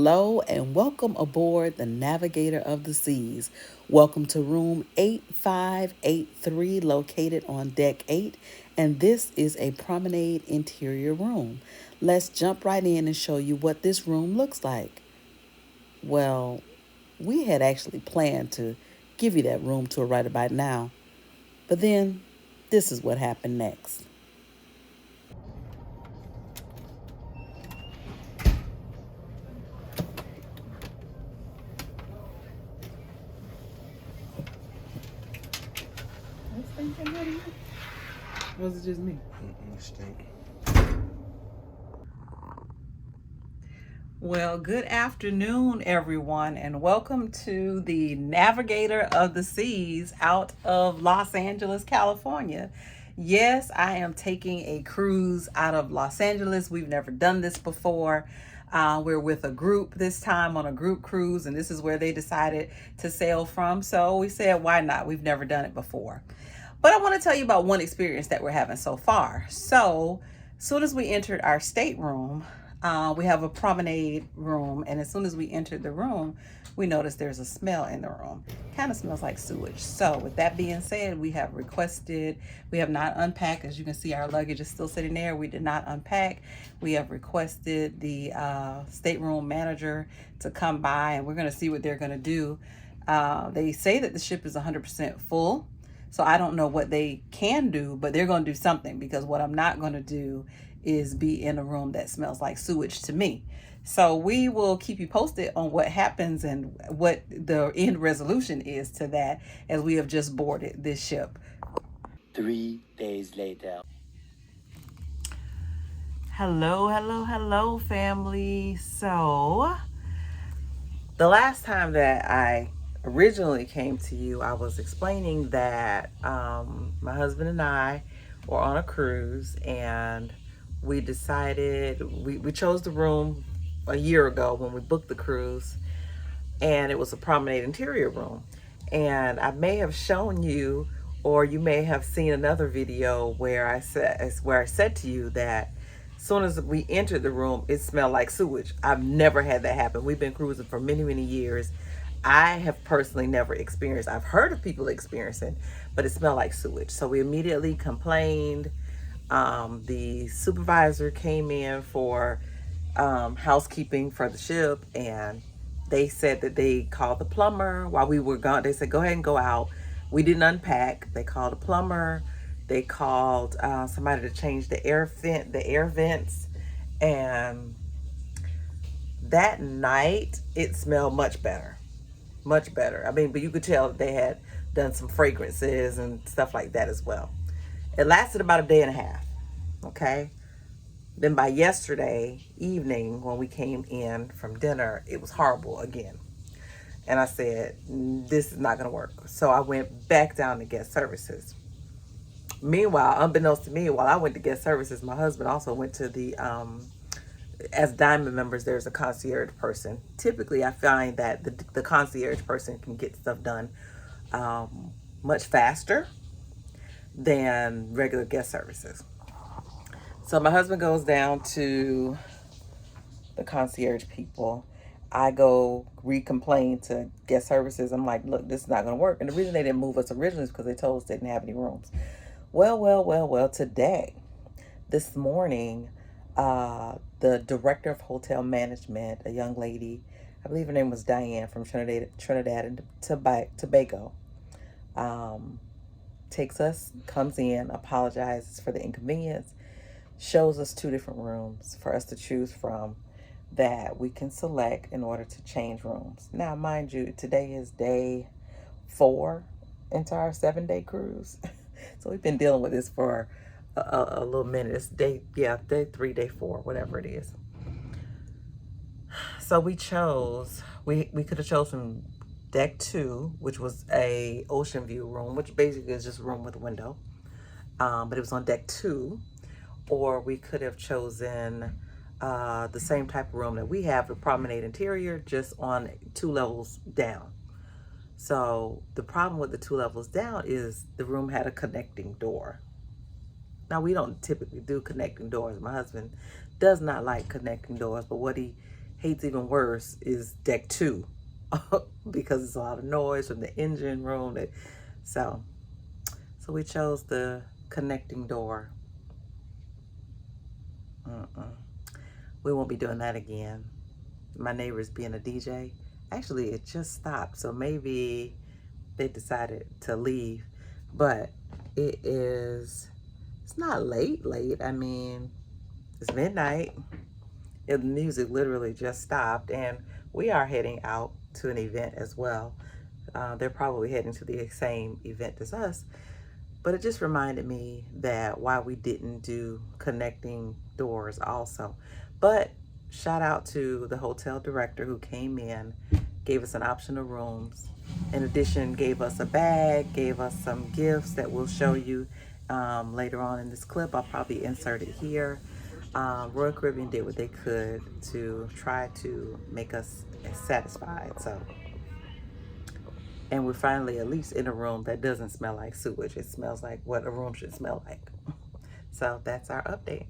Hello and welcome aboard the Navigator of the Seas. Welcome to room 8583 located on deck 8, and this is a promenade interior room. Let's jump right in and show you what this room looks like. Well, we had actually planned to give you that room tour right about now, but then this is what happened next. Was it just me? Stink. Well, good afternoon, everyone, and welcome to the Navigator of the Seas out of Los Angeles, California. Yes, I am taking a cruise out of Los Angeles. We've never done this before. We're with a group this time on a group cruise, and this is where they decided to sail from. So we said, why not? We've never done it before. But I want to tell you about one experience that we're having so far. So, as soon as we entered our stateroom, we have a promenade room, and as soon as we entered the room, we noticed there's a smell in the room. Kind of smells like sewage. So, with that being said, we have not unpacked. As you can see, our luggage is still sitting there. We did not unpack. We have requested the stateroom manager to come by, and we're going to see what they're going to do. They say that the ship is 100% full. So I don't know what they can do, but they're going to do something, because what I'm not going to do is be in a room that smells like sewage to me. So we will keep you posted on what happens and what the end resolution is to that, as we have just boarded this ship. 3 days later. Hello, family. So the last time that I originally came to you, I was explaining that my husband and I were on a cruise, and we decided we chose the room a year ago when we booked the cruise, and it was a promenade interior room. And I may have shown you, or you may have seen another video where I said to you that as soon as we entered the room, it smelled like sewage. I've never had that happen. We've been cruising for many years. I have personally never experienced. I've heard of people experiencing, but it smelled like sewage. So we immediately complained. The supervisor came in for housekeeping for the ship, and they said that they called the plumber while we were gone. They said, go ahead and go out. We didn't unpack. They called a plumber. They called somebody to change the air vents. And that night, it smelled much better. Much better. I mean, but you could tell that they had done some fragrances and stuff like that as well. It lasted about a day and a half. Okay. Then by yesterday evening, when we came in from dinner, it was horrible again. And I said, this is not going to work. So I went back down to guest services. Meanwhile, unbeknownst to me, while I went to guest services, my husband also went to the, as Diamond members, there's a concierge person. Typically, I find that the concierge person can get stuff done much faster than regular guest services. So my husband goes down to the concierge people. I go re-complain to guest services. I'm like, look, this is not going to work. And the reason they didn't move us originally is because they told us they didn't have any rooms. Well, today, this morning, the director of hotel management, a young lady, I believe her name was Diane, from Trinidad and Tobago, comes in, apologizes for the inconvenience, shows us 2 different rooms for us to choose from that we can select in order to change rooms. Now, mind you, today is day 4 into our 7-day cruise. So we've been dealing with this for a little minute. It's day 3, day 4, whatever it is. So we could have chosen deck 2, which was a ocean view room, which basically is just a room with a window. But it was on deck 2. Or we could have chosen the same type of room that we have, a promenade interior, just on 2 levels down. So the problem with the 2 levels down is the room had a connecting door. Now, we don't typically do connecting doors. My husband does not like connecting doors, but what he hates even worse is deck 2 because it's a lot of noise from the engine room. So we chose the connecting door. We won't be doing that again. My neighbor's being a DJ. Actually, it just stopped, so maybe they decided to leave. But it's not late. I mean, it's midnight. The music literally just stopped, and we are heading out to an event as well. They're probably heading to the same event as us, but it just reminded me that why we didn't do connecting doors also. But shout out to the hotel director who came in, gave us an option of rooms. In addition, gave us a bag, gave us some gifts that we'll show you later on in this clip. I'll probably insert it here. Royal Caribbean did what they could to try to make us satisfied. So, and we're finally at least in a room that doesn't smell like sewage. It smells like what a room should smell like. So that's our update.